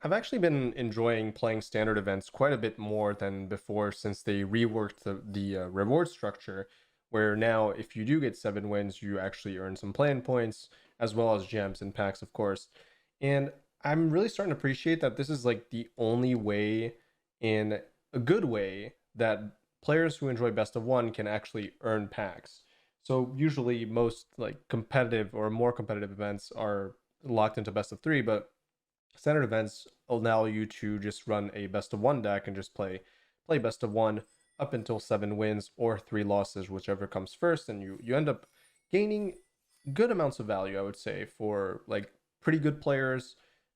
I've actually been enjoying playing standard events quite a bit more than before since they reworked the reward structure, where now if you do get 7 wins, you actually earn some plan points as well as gems and packs, of course. And I'm really starting to appreciate that this is like the only way, in a good way, that players who enjoy best of one can actually earn packs. So usually most like competitive or more competitive events are locked into best of three, but standard events allow you to just run a best of one deck and just play best of one up until 7 wins or 3 losses, whichever comes first, and you end up gaining good amounts of value, I would say, for like pretty good players.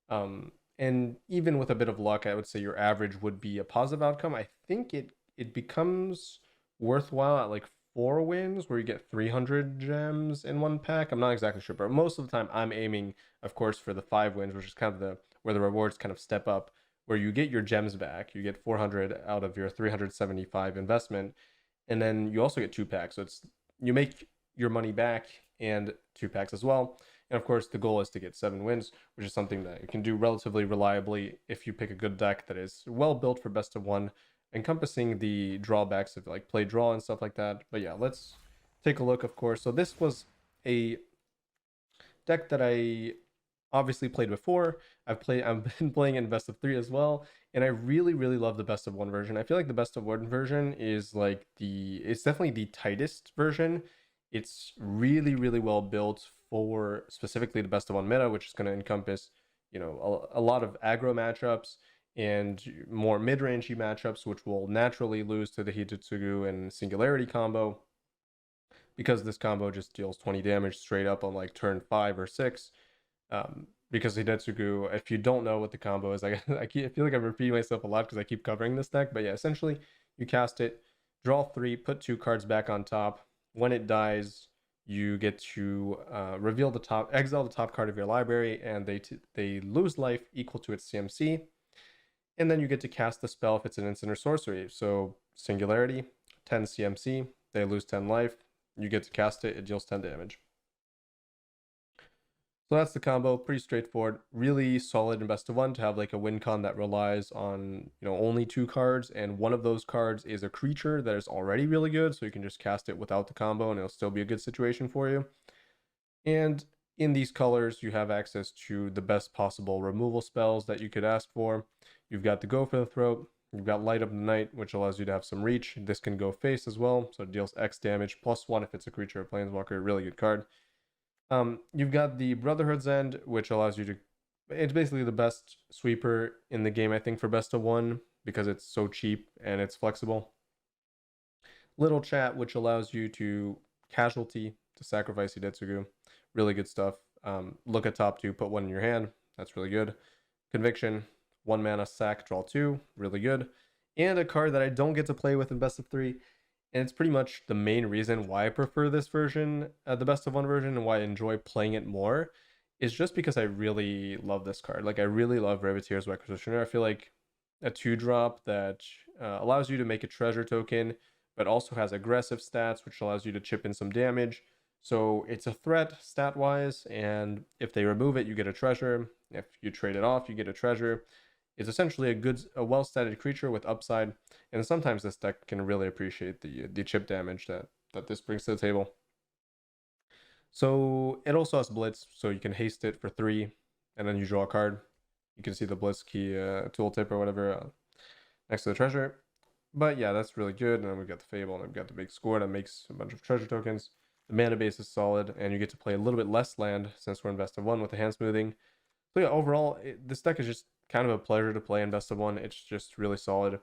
And even with a bit of luck, I would say your average would be a positive outcome. I think it becomes worthwhile at like 4 wins where you get 300 gems in one pack. I'm not exactly sure, but most of the time I'm aiming, of course, for the 5 wins, which is kind of the where the rewards kind of step up, where you get your gems back. You get 400 out of your 375 investment, and then you also get 2 packs. So it's you make your money back and 2 packs as well. And of course, the goal is to get 7 wins, which is something that you can do relatively reliably if you pick a good deck that is well built for best of one, encompassing the drawbacks of like play draw and stuff like that. But yeah, let's take a look, of course. So this was a deck that I obviously played before. I've been playing in best of three as well, and I really love the best of one version. I feel like the best of one version is like it's definitely the tightest version. It's really well built for specifically the best of one meta, which is going to encompass, a lot of aggro matchups and more mid-rangey matchups, which will naturally lose to the Hidetsugu and Singularity combo, because this combo just deals 20 damage straight up on like turn 5 or 6. Because Hidetsugu, if you don't know what the combo is, I feel like I'm repeating myself a lot because I keep covering this deck. But yeah, essentially, you cast it, draw 3, put 2 cards back on top. When it dies, you get to exile the top card of your library, and they lose life equal to its CMC. And then you get to cast the spell if it's an instant or sorcery. So Singularity, 10 CMC, they lose 10 life. You get to cast it, it deals 10 damage. So that's the combo, pretty straightforward, really solid in best of one to have like a win con that relies on, only 2 cards, and one of those cards is a creature that is already really good, so you can just cast it without the combo and it'll still be a good situation for you. And in these colors, you have access to the best possible removal spells that you could ask for. You've got the Go for the Throat, you've got Light Up the Night, which allows you to have some reach. This can go face as well, so it deals X damage, +1 if it's a creature or planeswalker, really good card. You've got the Brotherhood's End, which allows you to. It's basically the best sweeper in the game, I think, for best of one because it's so cheap and it's flexible. Little Chat, which allows you to casualty to sacrifice Hidetsugu. Really good stuff. Look at top 2, put 1 in your hand. That's really good. Conviction, 1 mana, sack, draw 2. Really good. And a card that I don't get to play with in best of 3, and it's pretty much the main reason why I prefer this version, the best of one version, and why I enjoy playing it more, is just because I really love this card. Like, I really love Reviteur's Requisitioner. I feel like a 2-drop that allows you to make a treasure token, but also has aggressive stats, which allows you to chip in some damage. So it's a threat stat-wise, and if they remove it, you get a treasure. If you trade it off, you get a treasure. It's essentially a well-statted creature with upside, and sometimes this deck can really appreciate the chip damage that this brings to the table. So it also has Blitz, so you can haste it for 3, and then you draw a card. You can see the Blitz key tooltip or whatever next to the treasure. But yeah, that's really good. And then we've got the Fable, and we've got the big score that makes a bunch of treasure tokens. The mana base is solid, and you get to play a little bit less land since we're in best of one with the hand smoothing. So yeah, overall, this deck is just kind of a pleasure to play in best of one. It's just really solid,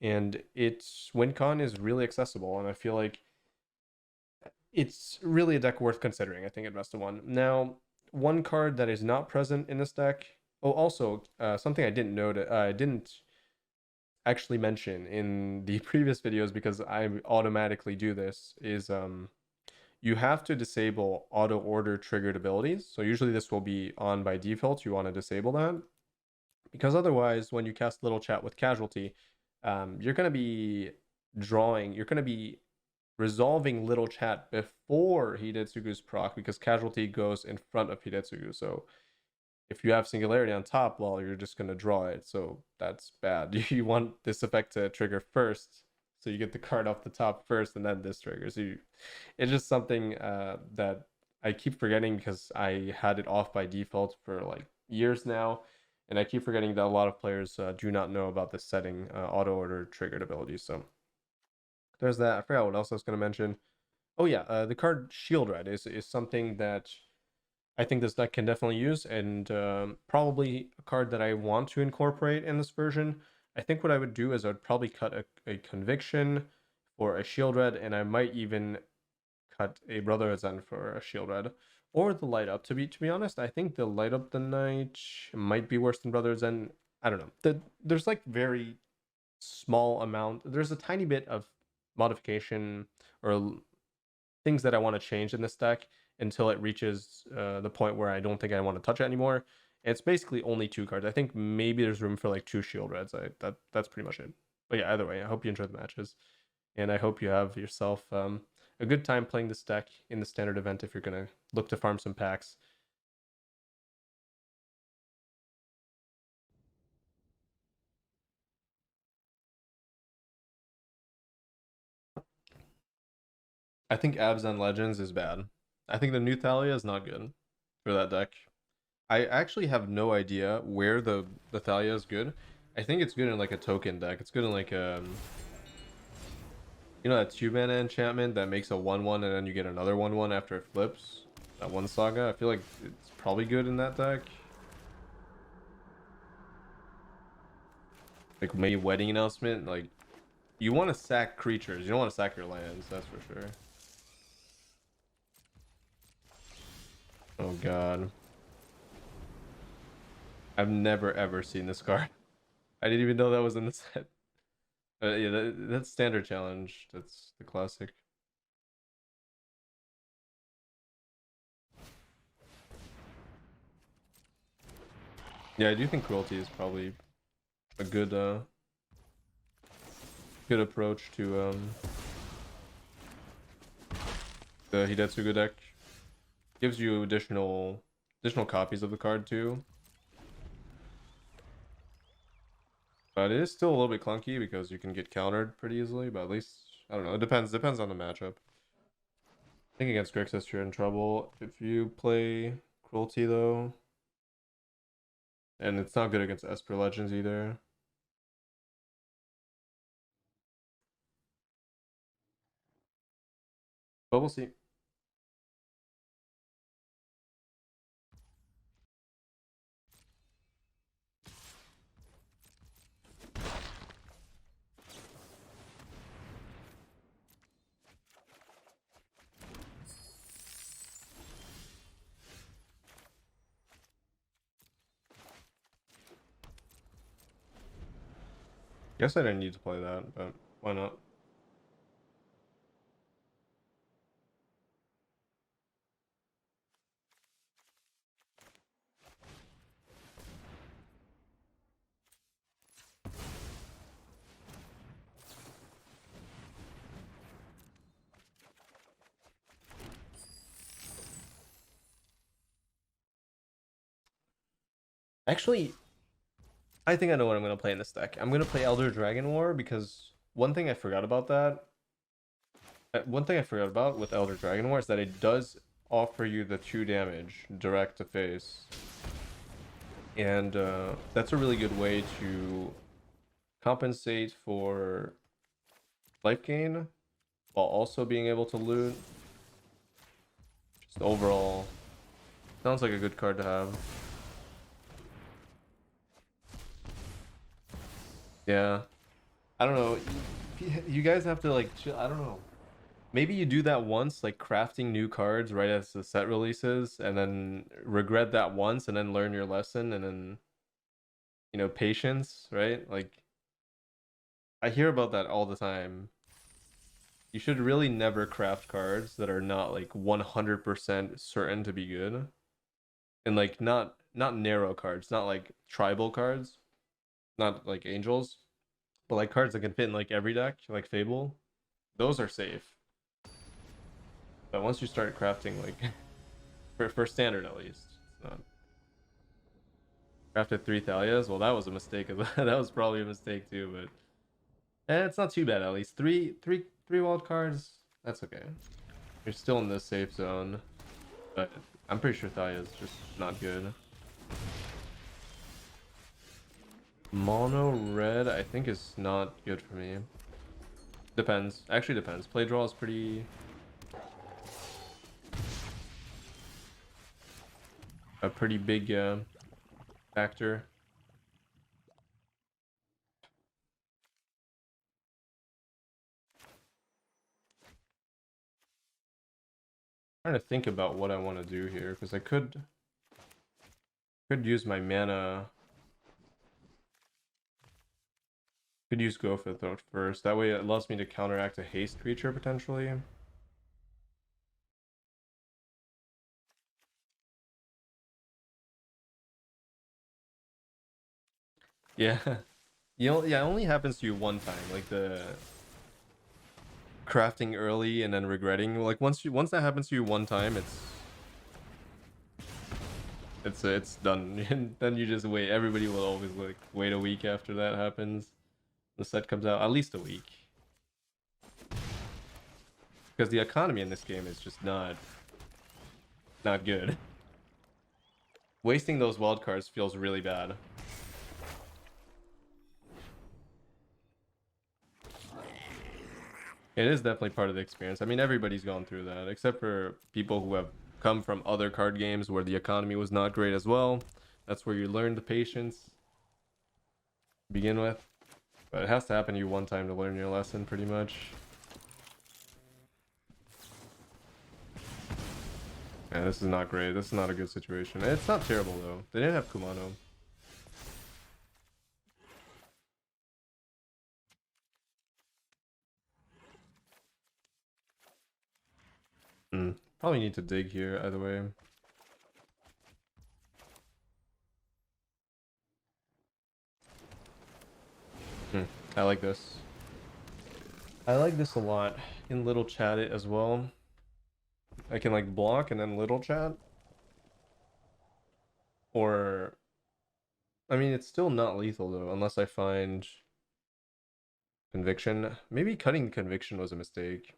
and its win con is really accessible, and I feel like it's really a deck worth considering, I think, at best of one. Now, one card that is not present in this deck. Oh, also, something I didn't actually mention in the previous videos, because I automatically do this, is you have to disable auto order triggered abilities. So usually this will be on by default. You want to disable that, because otherwise, when you cast Little Chat with Casualty, you're going to be resolving Little Chat before Hidetsugu's proc, because Casualty goes in front of Hidetsugu. So if you have Singularity on top, well, you're just gonna draw it, so that's bad. You want this effect to trigger first, so you get the card off the top first, and then this triggers. It's just something that I keep forgetting because I had it off by default for like years now, and I keep forgetting that a lot of players do not know about this setting, auto order triggered ability. So there's that. I forgot what else I was gonna mention. Oh yeah, the card Shield Red is something that I think this deck can definitely use, and probably a card that I want to incorporate in this version. I think what I would do is I'd probably cut a Conviction for a Shield Red, and I might even cut a Brother of Zen for a Shield Red, or the Light Up. To be honest, I think the Light Up the Night might be worse than Brother of Zen. I don't know. There's like very small amount. There's a tiny bit of modification or things that I want to change in this deck until it reaches the point where I don't think I want to touch it anymore. It's basically only 2 cards. I think maybe there's room for like 2 Shield Reds. That's pretty much it. But yeah, either way, I hope you enjoy the matches, and I hope you have yourself a good time playing this deck in the standard event if you're gonna look to farm some packs. I think Abs on Legends is bad. I think the new Thalia is not good for that deck. I actually have no idea where the Thalia is good. I think it's good in like a token deck. It's good in like you know that 2-mana enchantment that makes a 1/1 and then you get another 1/1 after it flips? That one saga? I feel like it's probably good in that deck. Like maybe Wedding Announcement. Like you want to sack creatures. You don't want to sack your lands, that's for sure. Oh god. I've never ever seen this card. I didn't even know that was in the set. Yeah, that's standard challenge. That's the classic. Yeah, I do think Cruelty is probably a good approach to the Hidetsugu deck. Gives you additional copies of the card too. But it is still a little bit clunky because you can get countered pretty easily, but at least I don't know, it depends on the matchup. I think against Grixis you're in trouble if you play Cruelty though. And it's not good against Esper Legends either. But we'll see. Guess I didn't need to play that, but why not? Actually, I think I know what I'm going to play in this deck. I'm going to play Elder Dragon War because one thing I forgot about with Elder Dragon War is that it does offer you the 2 damage direct to face. And that's a really good way to compensate for life gain while also being able to loot. Just overall, sounds like a good card to have. Yeah. I don't know. You guys have to like chill. I don't know. Maybe you do that once, like crafting new cards right as the set releases, and then regret that once, and then learn your lesson, and then patience, right? Like I hear about that all the time. You should really never craft cards that are not like 100% certain to be good, and like not narrow cards, not like tribal cards, not like angels, but like cards that can fit in like every deck, like Fable. Those are safe. But once you start crafting like for standard at least, it's not. Crafted 3 Thalias. Well, that was a mistake. That was probably a mistake too, but it's not too bad at least. Three wild cards. That's okay. You're still in the safe zone, but I'm pretty sure Thalia's just not good. Mono red, I think, is not good for me. Depends. Actually depends. Play draw is pretty... a pretty big factor. Trying to think about what I want to do here, because I could use my mana. Could use Go for the Throat first. That way it allows me to counteract a haste creature potentially. Yeah. Yeah, it only happens to you one time. Like the crafting early and then regretting. Like once that happens to you one time, it's done. And then you just wait. Everybody will always like wait a week after that happens. The set comes out, at least a week. Because the economy in this game is just not good. Wasting those wild cards feels really bad. It is definitely part of the experience. I mean, everybody's gone through that, except for people who have come from other card games where the economy was not great as well. That's where you learn the patience to begin with. But it has to happen to you one time to learn your lesson, pretty much. Yeah, this is not great. This is not a good situation. It's not terrible, though. They didn't have Kumano. Probably need to dig here, either way. I like this. I like this a lot. In little chat it as well. I can like block and then little chat. Or... I mean, it's still not lethal though, unless I find... Conviction. Maybe cutting Conviction was a mistake.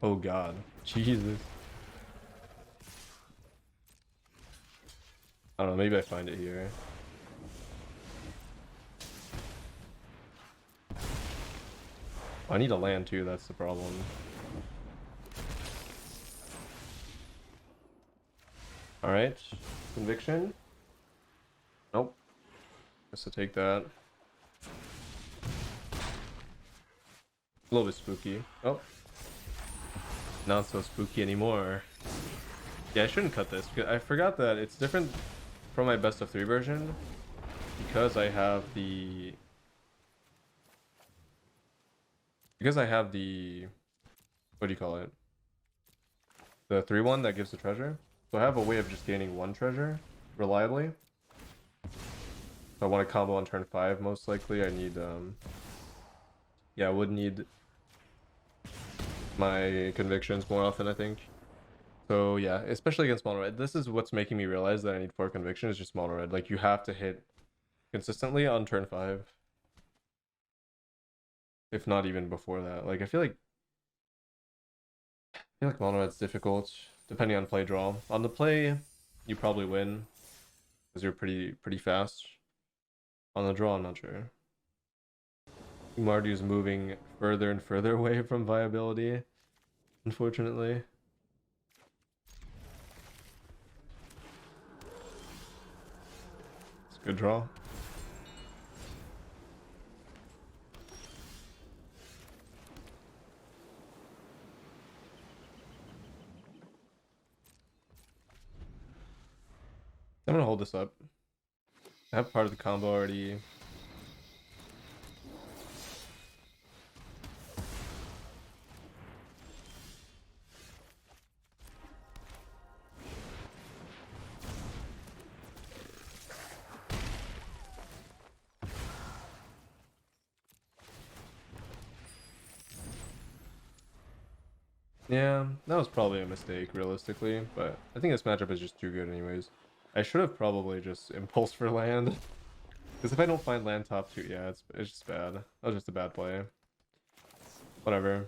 Oh god. Jesus. I don't know, maybe I find it here. I need a land too, that's the problem. Alright. Conviction. Nope. Guess I'll take that. A little bit spooky. Oh. Not so spooky anymore. Yeah, I shouldn't cut this, because I forgot that it's different from my best of 3 version. Because I have the... What do you call it? The 3-1 that gives the treasure. So I have a way of just gaining 1 treasure reliably. If I want to combo on turn 5, most likely I need yeah, I would need my convictions more often, I think. So yeah, especially against mono red. This is what's making me realize that I need 4 conviction is just mono red. Like you have to hit consistently on turn 5. If not even before that. Like I feel like mono red's difficult depending on play draw. On the play, you probably win because you're pretty fast. On the draw, I'm not sure. Mardu's moving further and further away from viability, unfortunately. It's a good draw. I'm gonna hold this up. I have part of the combo already. Yeah, that was probably a mistake, realistically, but I think this matchup is just too good anyways. I should have probably just impulse for land. Because if I don't find land top 2, yeah, it's just bad. That was just a bad play. Whatever.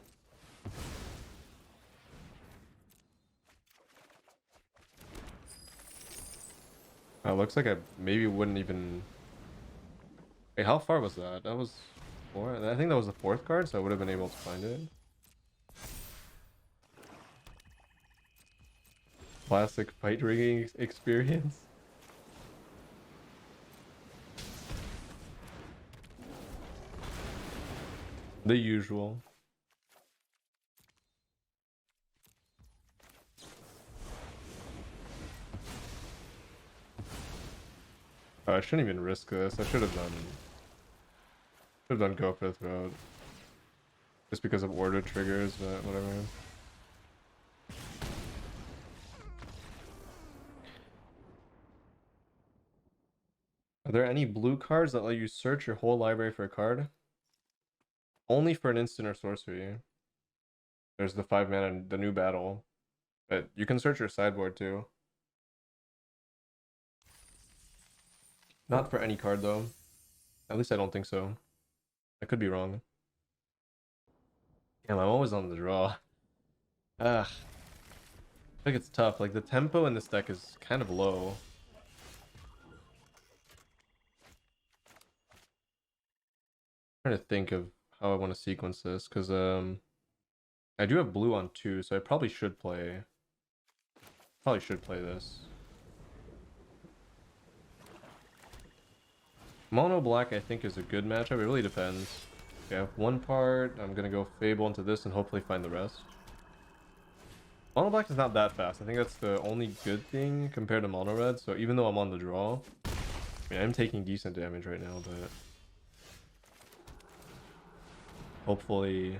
Looks like I maybe wouldn't even... Wait, how far was that? That was 4? I think that was the 4th card, so I would have been able to find it. Classic fight rigging experience. The usual. Oh, I shouldn't even risk this. I should have done go for the throat. Just because of order triggers, but whatever. Are there any blue cards that let you search your whole library for a card? Only for an instant or sorcery. There's the 5 mana, the new battle. But you can search your sideboard too. Not for any card though. At least I don't think so. I could be wrong. Damn, I'm always on the draw. Ah. I think it's tough. Like the tempo in this deck is kind of low. I'm trying to think of how I want to sequence this, because I do have blue on 2, so I probably should play this. Mono black I think is a good matchup. It really depends. Okay, I have one part. I'm gonna go Fable into this and hopefully find the rest. Mono black is not that fast. I think that's the only good thing compared to mono red. So even though I'm on the draw, I mean I'm taking decent damage right now, but hopefully.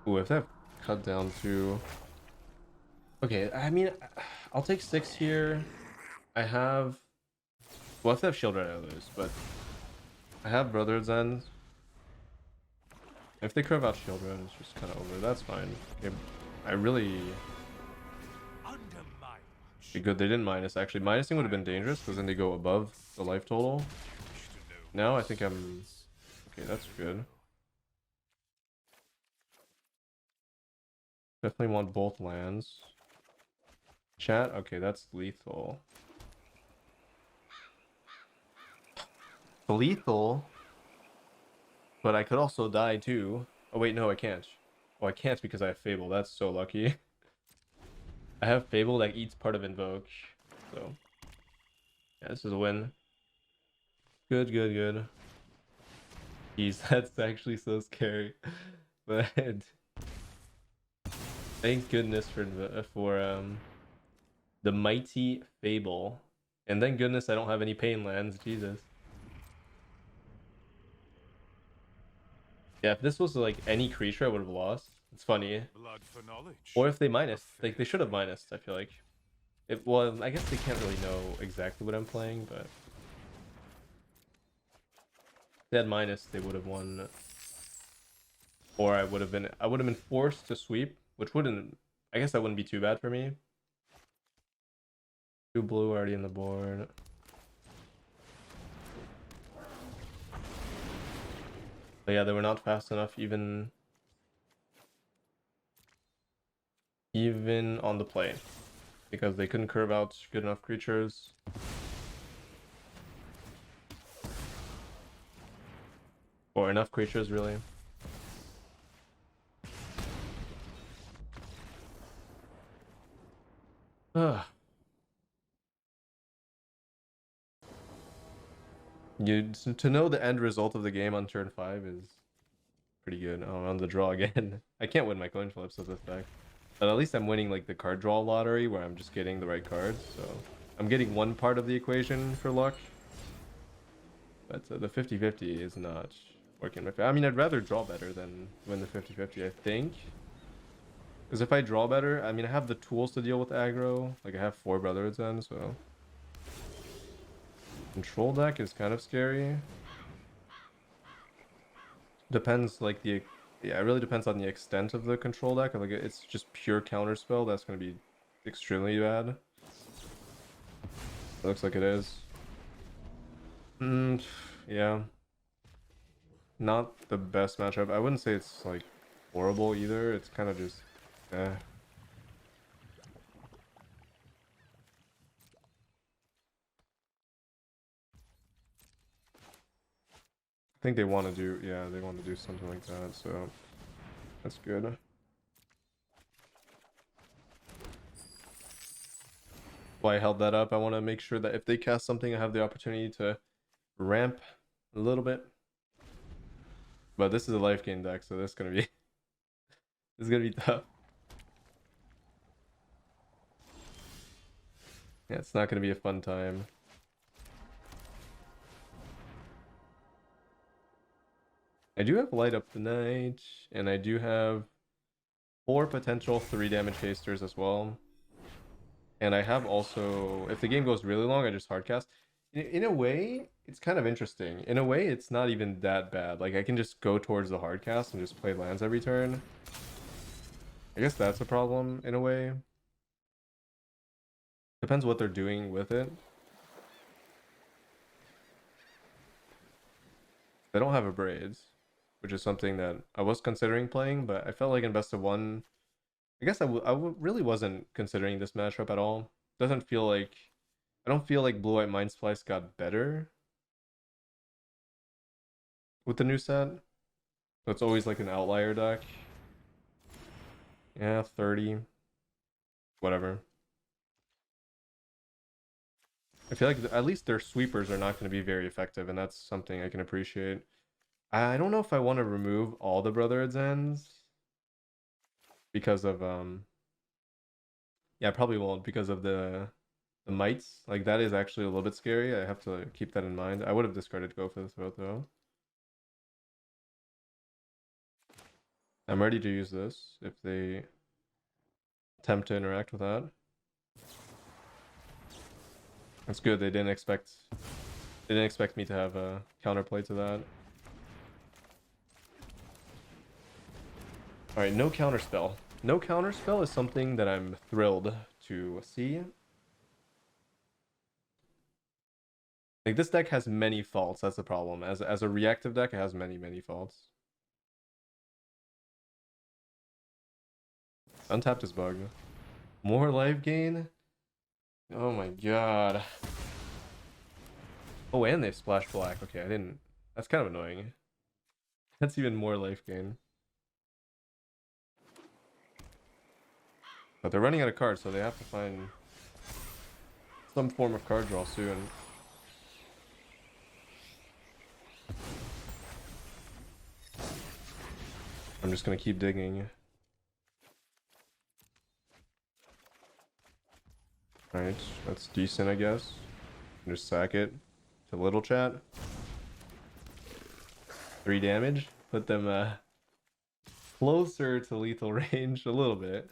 Ooh, if they have cut down to. Okay, I mean I'll take 6 here. I have. Well, if they have shield red, I lose, but I have Brotherhood's End. If they curve out shield red, it's just kind of over. That's fine. Okay, I really be good. They didn't minus. Actually, minusing would have been dangerous because then they go above the life total. Now I think I'm okay. That's good. Definitely want both lands. Chat. Okay, that's lethal. Lethal. But I could also die too. Oh wait, no, I can't. Oh, I can't because I have Fable. That's so lucky. I have Fable that eats part of Invoke. So, yeah, this is a win. Good, good, good. Jeez, that's actually so scary. But thank goodness for the mighty Fable. And thank goodness I don't have any pain lands. Jesus. Yeah, if this was like any creature, I would have lost. It's funny. Blood for knowledge. Or if they minus, like they should have minused, I feel like. Well, I guess they can't really know exactly what I'm playing, but if they had minus, they would have won. Or I would have been forced to sweep, which wouldn't, I guess that wouldn't be too bad for me. 2 blue already in the board. But yeah, they were not fast enough even on the play. Because they couldn't curve out good enough creatures. Or enough creatures, really. Ugh. To know the end result of the game on turn 5 is pretty good. Oh, on the draw again. I can't win my coin flips with this deck. But at least I'm winning like the card draw lottery where I'm just getting the right cards. So I'm getting one part of the equation for luck. But the 50-50 is not working. I mean, I'd rather draw better than win the 50-50, I think. Because if I draw better, I mean, I have the tools to deal with aggro. Like, I have 4 Brotherhood's End, so... Control deck is kind of scary. Depends, like, the Yeah, it really depends on the extent of the control deck. Like it's just pure counterspell, that's gonna be extremely bad. It looks like it is. Yeah. Not the best matchup. I wouldn't say it's like horrible either. It's kind of just eh. I think they want to do, yeah, they want to do something like that, so that's good. Why I held that up, I want to make sure that if they cast something, I have the opportunity to ramp a little bit. But this is a life gain deck, so this is gonna be this is gonna be tough. Yeah, it's not gonna be a fun time. I do have Light Up the Night, and I do have 4 potential 3 damage hasters as well. And I have also, if the game goes really long, I just hardcast. In a way, it's kind of interesting. In a way, it's not even that bad. Like, I can just go towards the hardcast and just play lands every turn. I guess that's a problem, in a way. Depends what they're doing with it. They don't have a Braids, which is something that I was considering playing, but I felt like in best of one, I guess really wasn't considering this matchup at all. Doesn't feel like, I don't feel like Blue-White Mind Splice got better with the new set. So it's always like an outlier deck. Yeah, 30. Whatever. I feel like at least their sweepers are not going to be very effective, and that's something I can appreciate. I don't know if I want to remove all the Brotherhood's Ends because of yeah, I probably won't because of the mites. Like that is actually a little bit scary. I have to keep that in mind. I would have discarded Go for the throat though. I'm ready to use this if they attempt to interact with that. That's good. They didn't expect me to have a counterplay to that. All right, no counterspell. No counterspell is something that I'm thrilled to see. Like this deck has many faults. That's the problem. As a reactive deck, it has many faults. Untapped is bugged. More life gain? Oh my god. Oh, and they splash black. Okay, I didn't. That's kind of annoying. That's even more life gain. But they're running out of cards, so they have to find some form of card draw soon. I'm just gonna keep digging. Alright, that's decent, I guess. Just sack it to little chat. 3 damage. Put them closer to lethal range a little bit.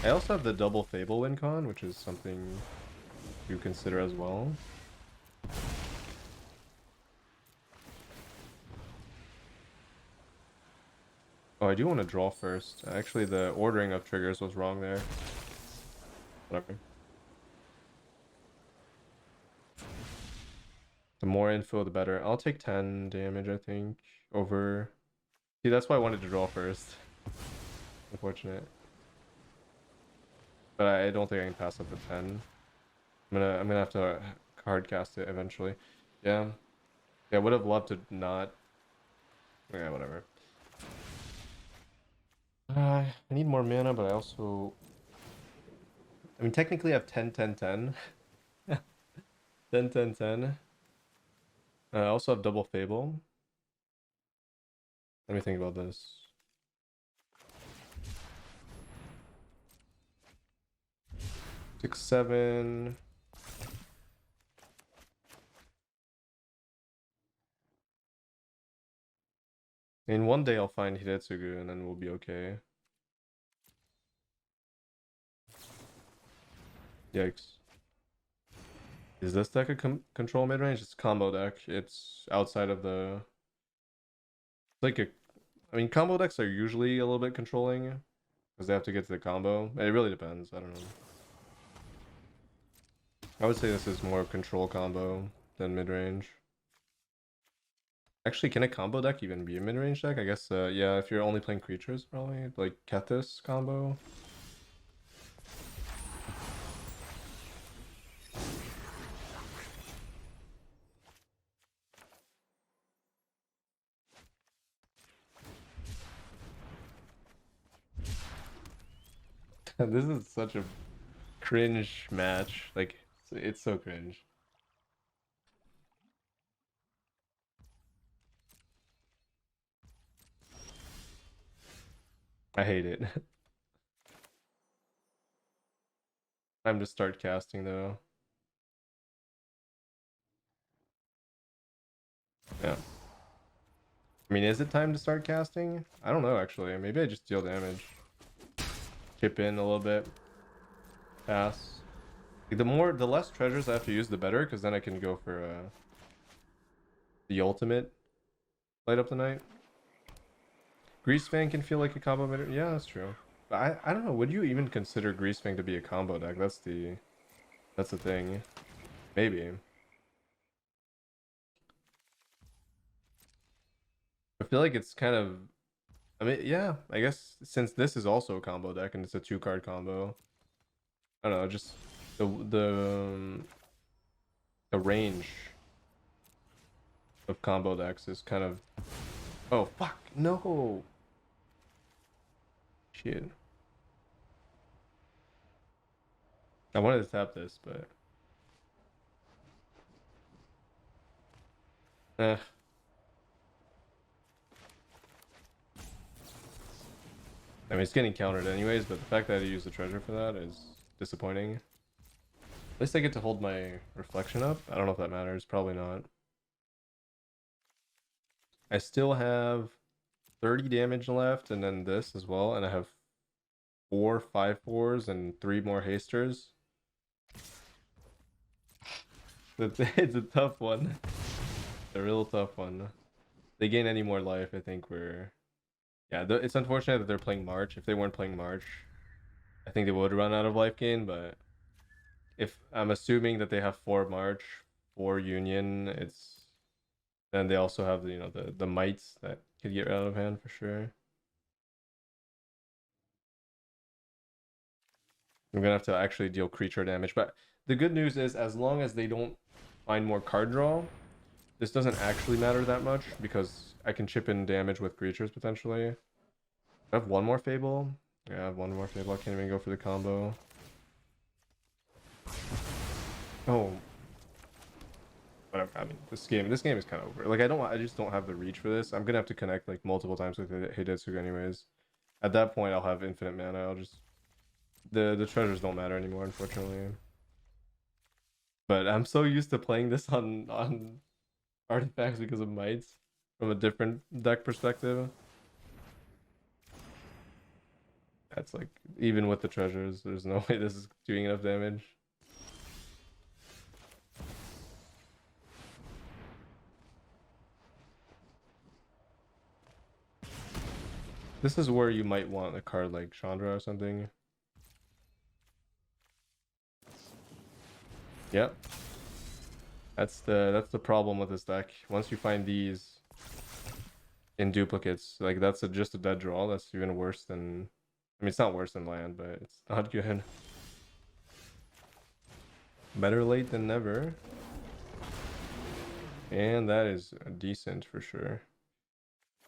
I also have the double Fable win con, which is something to consider as well. Oh, I do want to draw first. Actually, the ordering of triggers was wrong there. Whatever. The more info, the better. I'll take 10 damage, I think, over... See, that's why I wanted to draw first. Unfortunate. But I don't think I can pass up the 10. I'm gonna have to hard cast it eventually. Yeah. Yeah, I would have loved to not... Yeah, whatever. I need more mana, but I also... I mean, technically I have 10, 10, 10. 10, 10, 10. I also have double Fable. Let me think about this. 6, 7. In one day I'll find Hidetsugu and then we'll be okay. Yikes. Is this deck a control mid-range? It's a combo deck. It's outside of the... It's like a... I mean, combo decks are usually a little bit controlling because they have to get to the combo. It really depends. I don't know. I would say this is more control combo than mid-range. Actually, can a combo deck even be a mid-range deck? I guess, yeah, if you're only playing creatures, probably. Like Kethis combo. This is such a cringe match. Like, it's so cringe. I hate it. Time to start casting, though. Yeah. I mean, is it time to start casting? I don't know, actually. Maybe I just deal damage. Chip in a little bit. Pass. Like, the less treasures I have to use, the better, because then I can go for the ultimate. Light up the night. Grease Fang can feel like a combo mid. Yeah, that's true. But I don't know. Would you even consider Grease Fang to be a combo deck? That's the thing. Maybe. I feel like it's kind of. I mean, yeah. I guess since this is also a combo deck and it's a 2-card combo. I don't know. Just the range of combo decks is kind of. Oh fuck no. Shit. I wanted to tap this, but eh. I mean, it's getting countered anyways, but the fact that I used the treasure for that is disappointing. At least I get to hold my reflection up. I don't know if that matters. Probably not. I still have 30 damage left, and then this as well, and I have 4 5/4s and 3 more hasters. It's a tough one. A real tough one. They gain any more life, I think we're. Yeah, it's unfortunate that they're playing March. If they weren't playing March, I think they would run out of life gain, but if I'm assuming that they have 4 March, 4 Union, it's then they also have the mites that could get out of hand for sure. I'm gonna have to actually deal creature damage, but the good news is as long as they don't find more card draw, this doesn't actually matter that much because I can chip in damage with creatures potentially. I have one more Fable. Yeah, I have one more Fable. I can't even go for the combo. Oh, whatever. I mean, this game is kind of over. Like, I just don't have the reach for this. I'm gonna have to connect like multiple times with Hidetsugu anyways. At that point, I'll have infinite mana. I'll just the treasures don't matter anymore, unfortunately. But I'm so used to playing this on artifacts because of mites from a different deck perspective. That's like even with the treasures, there's no way this is doing enough damage. This is where you might want a card like Chandra or something. Yep. That's the problem with this deck. Once you find these in duplicates, like that's just a dead draw. That's even worse than. I mean, it's not worse than land, but it's not good. Better late than never. And that is decent for sure.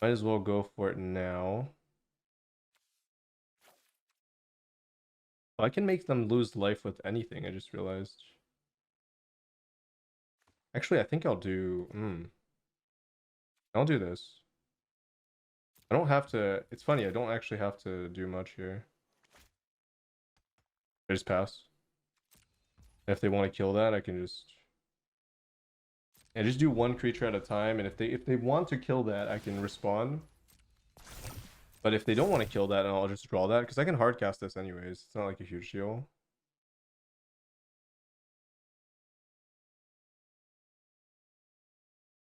Might as well go for it now. I can make them lose life with anything, I just realized. Actually, I think I'll do. I'll do this. I don't have to. It's funny, I don't actually have to do much here. I just pass. If they want to kill that, I can just. And just do one creature at a time, and if they want to kill that, I can respond. But if they don't want to kill that, I'll just draw that, because I can hardcast this anyways. It's not like a huge deal.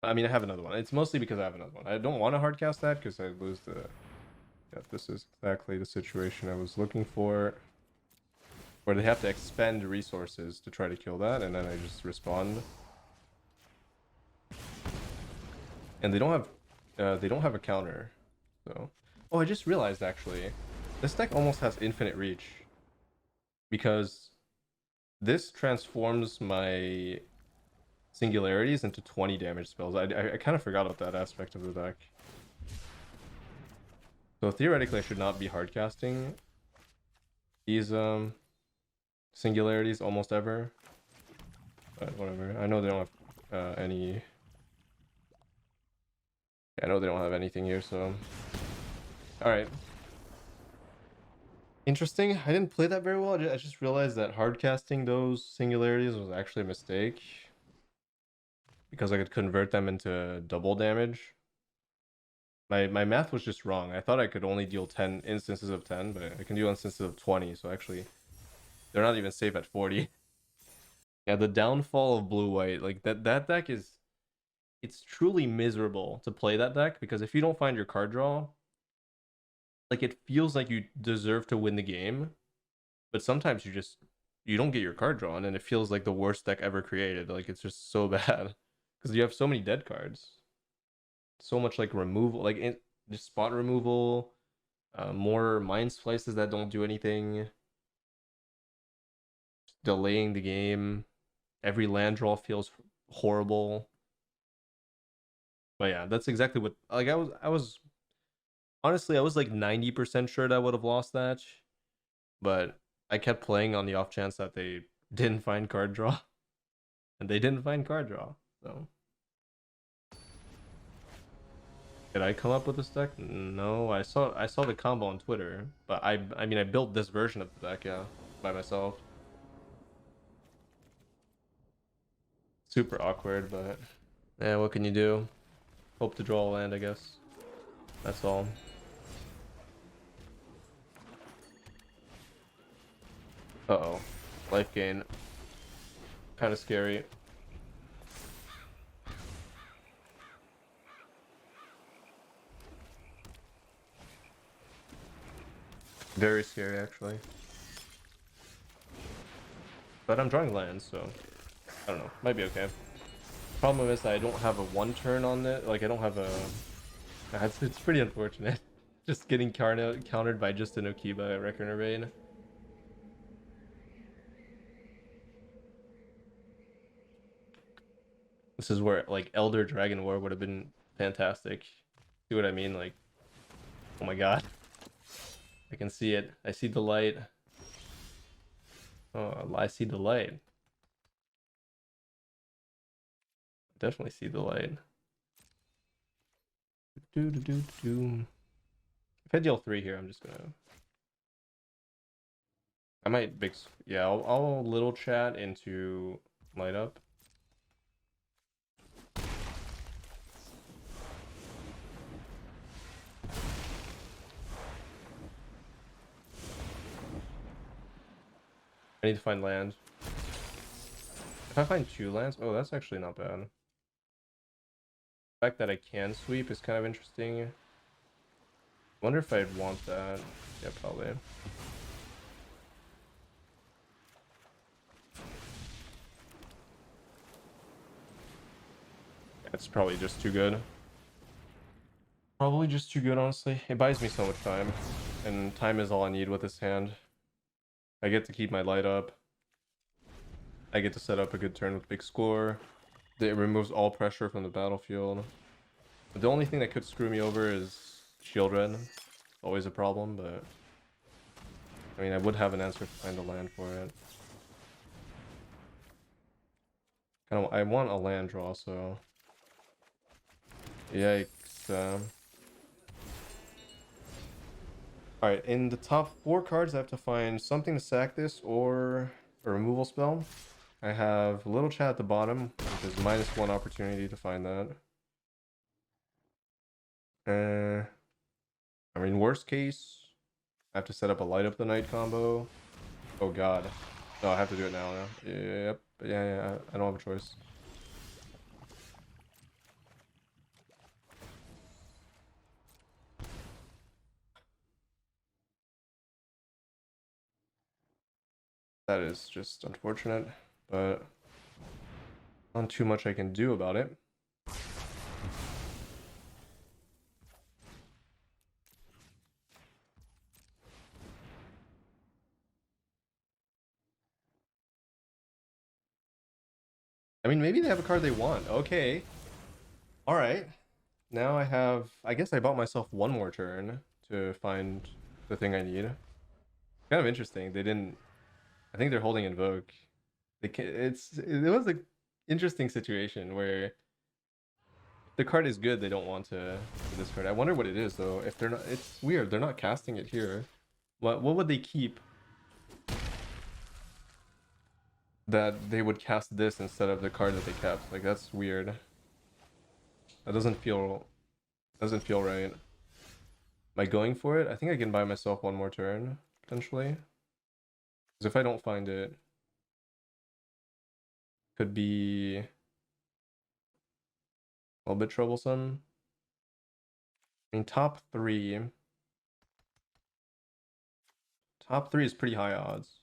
I mean, I have another one. It's mostly because I have another one. I don't want to hardcast that because I lose the... Yeah, this is exactly the situation I was looking for. Where they have to expend resources to try to kill that, and then I just respond. And they don't have a counter. So... Oh, I just realized, actually. This deck almost has infinite reach. Because this transforms my singularities into 20 damage spells. I kind of forgot about that aspect of the deck. So theoretically I should not be hardcasting these singularities almost ever. But whatever. I know they don't have any... Yeah, I know they don't have anything here, so... Alright. Interesting. I didn't play that very well. I just realized that hardcasting those singularities was actually a mistake. Because I could convert them into double damage. My math was just wrong. I thought I could only deal 10 instances of 10, but I can deal instances of 20, so actually they're not even safe at 40. Yeah, the downfall of blue-white, like that deck is... It's truly miserable to play that deck, because if you don't find your card draw, like it feels like you deserve to win the game, but sometimes you don't get your card drawn, and it feels like the worst deck ever created. Like it's just so bad. Because you have so many dead cards. So much like removal, like just spot removal, more mind slices that don't do anything, just delaying the game. Every land draw feels horrible. But yeah, that's exactly what, like I was honestly I was like 90% sure that I would have lost that, but I kept playing on the off chance that they didn't find card draw, and they didn't find card draw. So did I come up with this deck? No, I saw the combo on Twitter, but I mean I built this version of the deck, yeah, by myself. Super awkward, but yeah, what can you do? Hope to draw a land, I guess. That's all. Uh-oh. Life gain. Kind of scary. Very scary, actually. But I'm drawing lands, so I don't know. Might be okay. Problem is that I don't have a one turn on it. Like I don't have a... It's pretty unfortunate. Just getting countered by just an Okiba Reckoner Rain. This is where like Elder Dragon War would have been fantastic. See what I mean? Like, oh my god. I can see it. I see the light. Oh, I see the light. Definitely see the light. If I deal 3 here, I'm just gonna... I might big... Yeah, I'll little chat into light up. I need to find land. If I find 2 lands... Oh, that's actually not bad. The fact that I can sweep is kind of interesting. I wonder if I'd want that. Yeah, probably. It's probably just too good. Probably just too good, honestly. It buys me so much time. And time is all I need with this hand. I get to keep my light up. I get to set up a good turn with big score. It removes all pressure from the battlefield. The only thing that could screw me over is shield red. Always a problem, but... I mean, I would have an answer to find a land for it. I want a land draw, so... Yikes. Alright, in the top 4 cards, I have to find something to sack this or a removal spell. I have a little chat at the bottom, which is -1 opportunity to find that. I mean, worst case, I have to set up a light up the night combo. Oh god. No, I have to do it now. Yep. Yeah, I don't have a choice. That is just unfortunate, but not too much I can do about it. I mean, maybe they have a card they want. Okay. All right. Now I guess I bought myself one more turn to find the thing I need. Kind of interesting. They didn't, I think they're holding Invoke. It was an interesting situation where the card is good, they don't want to discard. I wonder what it is though. If they're not, it's weird. They're not casting it here. What would they keep that they would cast this instead of the card that they kept? Like that's weird. That doesn't feel right. Am I going for it? I think I can buy myself one more turn potentially. Because if I don't find it, could be a little bit troublesome. I mean, top three is pretty high odds,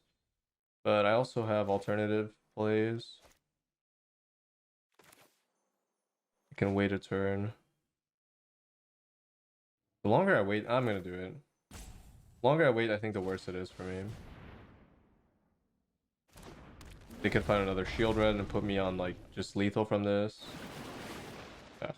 but I also have alternative plays. I can wait a turn. The longer I wait, I'm gonna do it. The longer I wait, I think the worse it is for me. They could find another shield red and put me on like just lethal from this. Yeah.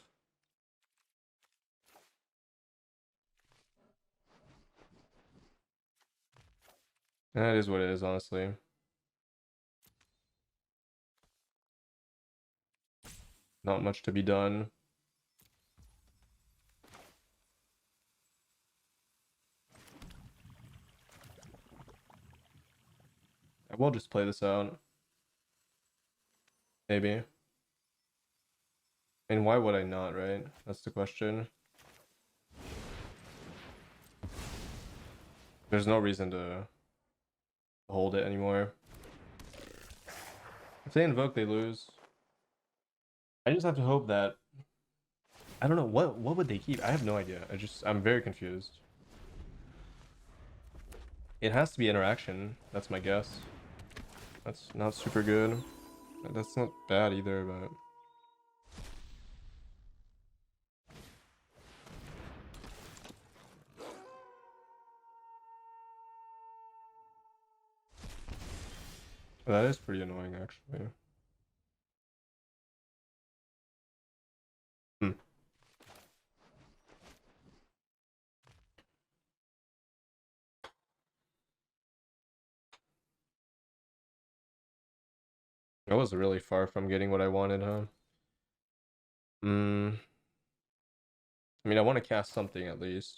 That is what it is, honestly. Not much to be done. I will just play this out. Maybe. And why would I not, right? That's the question. There's no reason to hold it anymore. If they invoke, they lose. I just have to hope that I don't know what would they keep? I have no idea. I'm very confused. It has to be interaction. That's my guess. That's not super good. That's not bad either, but that is pretty annoying actually. Hmm. I was really far from getting what I wanted, huh? Hmm. I mean, I want to cast something at least.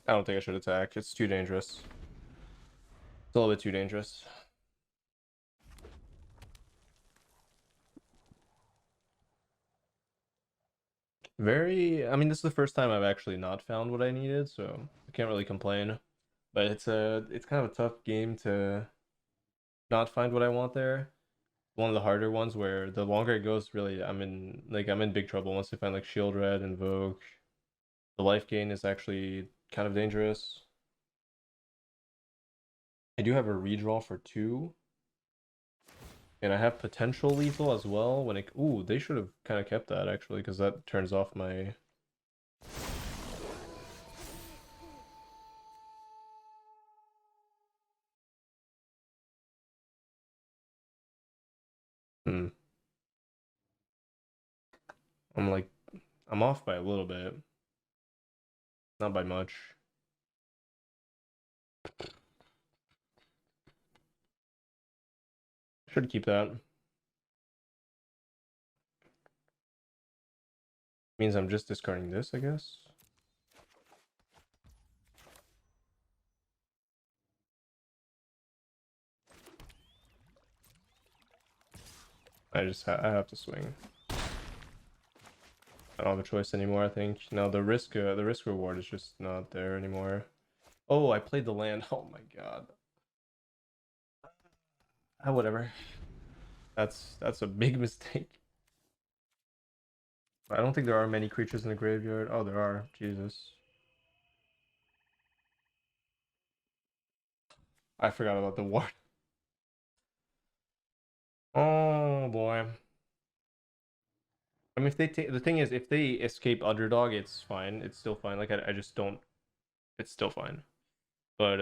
I don't think I should attack. It's too dangerous. It's a little bit too dangerous. I mean, this is the first time I've actually not found what I needed, so I can't really complain. But it's kind of a tough game to not find what I want there. One of the harder ones where the longer it goes, really, I'm in big trouble once I find like Shield Red, Invoke. The life gain is actually kind of dangerous. I do have a redraw for 2. And I have potential lethal as well when it... Ooh, they should have kind of kept that actually, because that turns off my... Hmm. I'm like... I'm off by a little bit. Not by much. Should keep that. Means I'm just discarding this, I guess. I have to swing. I don't have a choice anymore, I think. No, the risk reward is just not there anymore. Oh, I played the land. Oh my god. Whatever. That's a big mistake. I don't think there are many creatures in the graveyard. Oh, there are. Jesus. I forgot about the ward. Oh boy. I mean, if they take the thing is, if they escape underdog, it's fine. It's still fine. Like I just don't. It's still fine. But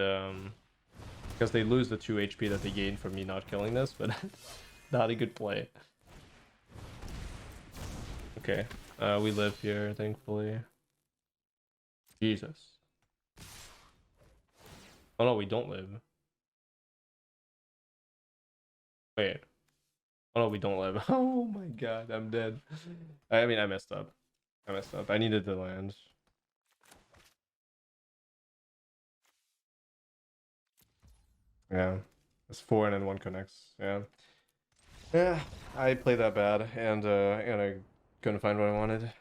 because they lose the 2 HP that they gain from me not killing this, but not a good play. Okay, we live here, thankfully. Jesus. Oh no, we don't live. Wait. Oh no, we don't live. Oh my god, I'm dead. I mean, I messed up. I needed the land. Yeah. It's 4 and then 1 connects. Yeah. Yeah, I played that bad, and I couldn't find what I wanted.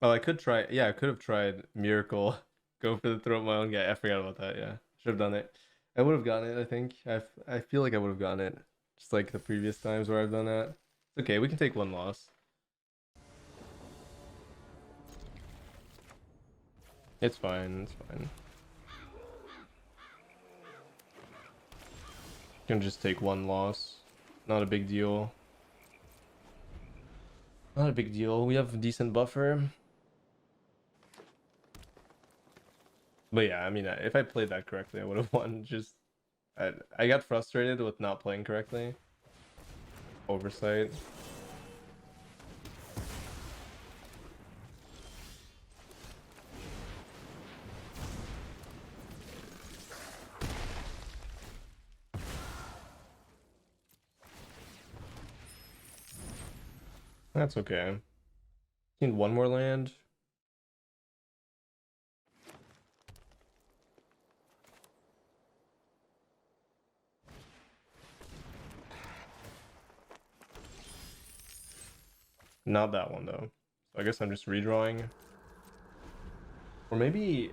Oh, I could try. Yeah, I could have tried Miracle. Go for the throat my own guy. I forgot about that. Yeah, should have done it. I would have gotten it. I think. I feel like I would have gotten it, just like the previous times where I've done that. It's okay. We can take 1 loss. It's fine. It's fine. Can just take 1 loss. Not a big deal. Not a big deal. We have a decent buffer. But yeah, I mean, if I played that correctly, I would have won. Just, I got frustrated with not playing correctly. Oversight. That's okay. Need 1 more land. Not that one though. So I guess I'm just redrawing. Or maybe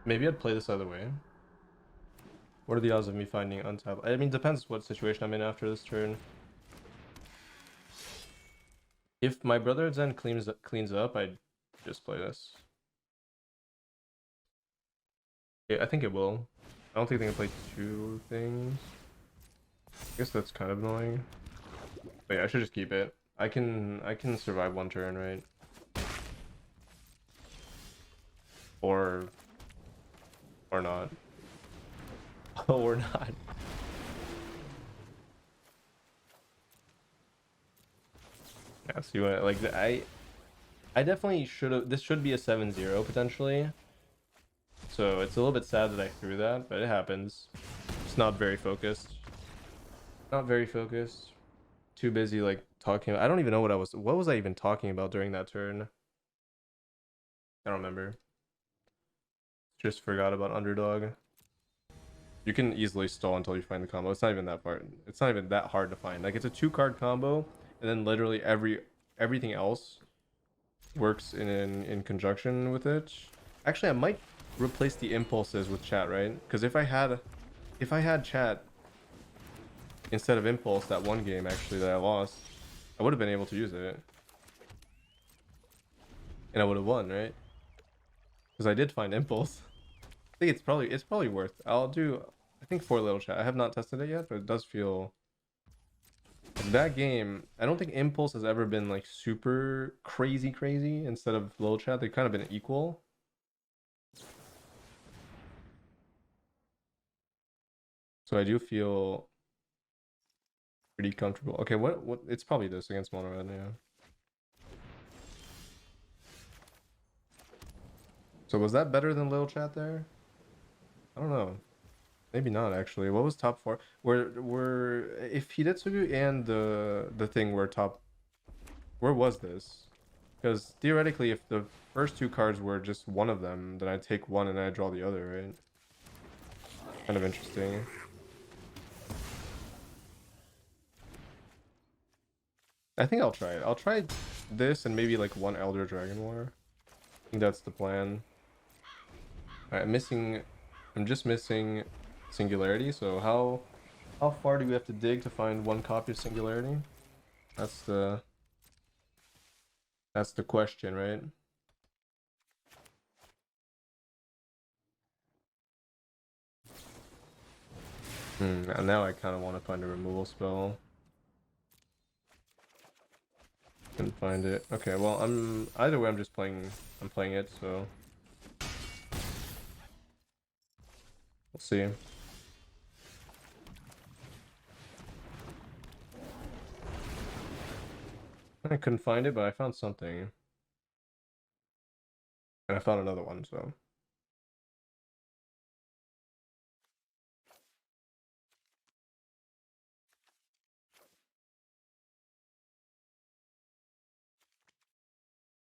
I'd play this other way. What are the odds of me finding untapped? I mean, depends what situation I'm in after this turn. If my brother then cleans up, I'd just play this. Yeah, I think it will. I don't think they can play 2 things. I guess that's kind of annoying. But yeah, I should just keep it. I can survive 1 turn, right? Or not. Or not. Yeah, see what like I definitely should have. This should be a 7-0 potentially. So it's a little bit sad that I threw that, but it happens. It's not very focused. Not very focused. Too busy like talking. I don't even know what was I even talking about during that turn. I don't remember. Just forgot about underdog. You can easily stall until you find the combo. It's not even that far. It's not even that hard to find. Like it's a 2-card combo, and then literally everything else works in conjunction with it. Actually, I might replace the impulses with chat, right? Because if I had chat instead of impulse that 1 game actually that I lost, I would have been able to use it, and I would have won, right? Because I did find impulse. I think it's probably worth. I'll do. I think 4 little chat. I have not tested it yet, but it does feel. That game, I don't think impulse has ever been like super crazy instead of little chat. They've kind of been equal. So I do feel pretty comfortable. Okay, what it's probably this against mono red, yeah. So was that better than little chat there? I don't know. Maybe not actually. What was top 4? Were if Hidetsugu and the thing were top, where was this? Because theoretically, if the first 2 cards were just one of them, then I take 1 and I draw the other, right? Kind of interesting. I think I'll try it. I'll try this and maybe like one Elder Dragon War. I think that's the plan. Alright, I'm just missing Singularity, so how far do we have to dig to find one copy of Singularity? That's the question, right? And now I kind of want to find a removal spell. Couldn't find it. Okay, well, either way, I'm playing it, so we'll see. I couldn't find it, but I found something. And I found another one, so.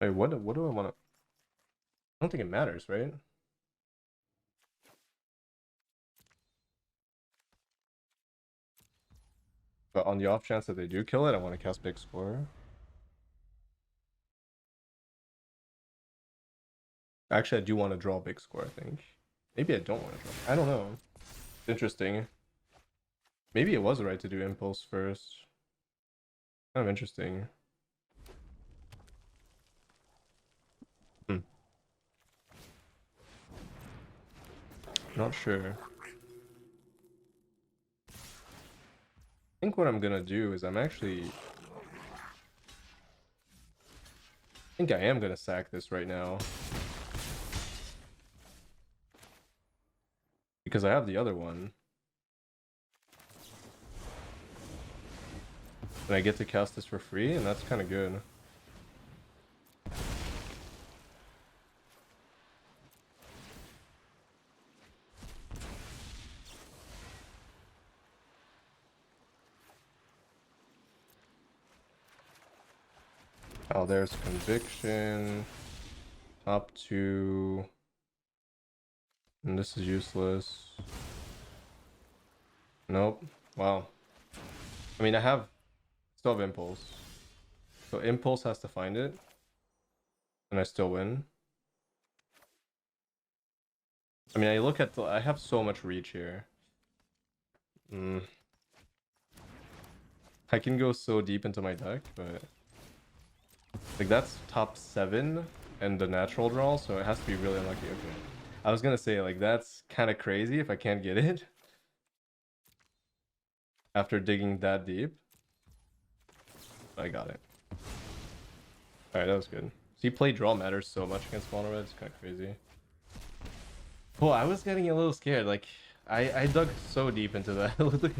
Wait, what do I want to... I don't think it matters, right? But on the off chance that they do kill it, I want to cast Big Score. Actually, I do want to draw Big Score, I think. Maybe I don't want to draw. I don't know. Interesting. Maybe it was right to do Impulse first. Kind of interesting. Not sure. I think what I'm gonna do is I think I am gonna sack this right now. Because I have the other one. And I get to cast this for free, and that's kind of good. Oh, there's Conviction. Top 2. And this is useless. Nope. Wow. I mean, still have Impulse. So Impulse has to find it. And I still win. I mean, I have so much reach here. I can go so deep into my deck, but like that's top 7 and the natural draw, so it has to be really unlucky. Okay. I was gonna say, like, that's kind of crazy if I can't get it after digging that deep. I got it. Alright, that was good. See, play draw matters so much against mono red. It's kind of crazy. Well, I was getting a little scared. Like, I dug so deep into that. Look,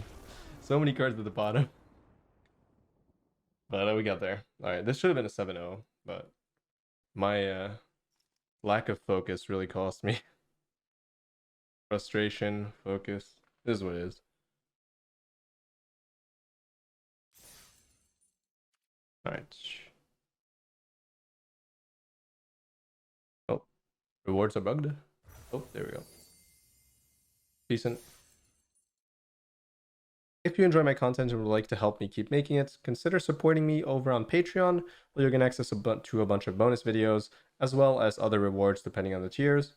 so many cards at the bottom. But we got there. Alright, this should have been a 7-0, but my lack of focus really cost me. Frustration, focus. This is what it is. Alright. Oh, rewards are bugged. Oh, there we go. Decent. If you enjoy my content and would like to help me keep making it, consider supporting me over on Patreon, where you'll get access to a bunch of bonus videos, as well as other rewards depending on the tiers.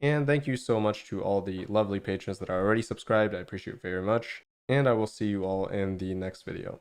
And thank you so much to all the lovely patrons that are already subscribed. I appreciate it very much. And I will see you all in the next video.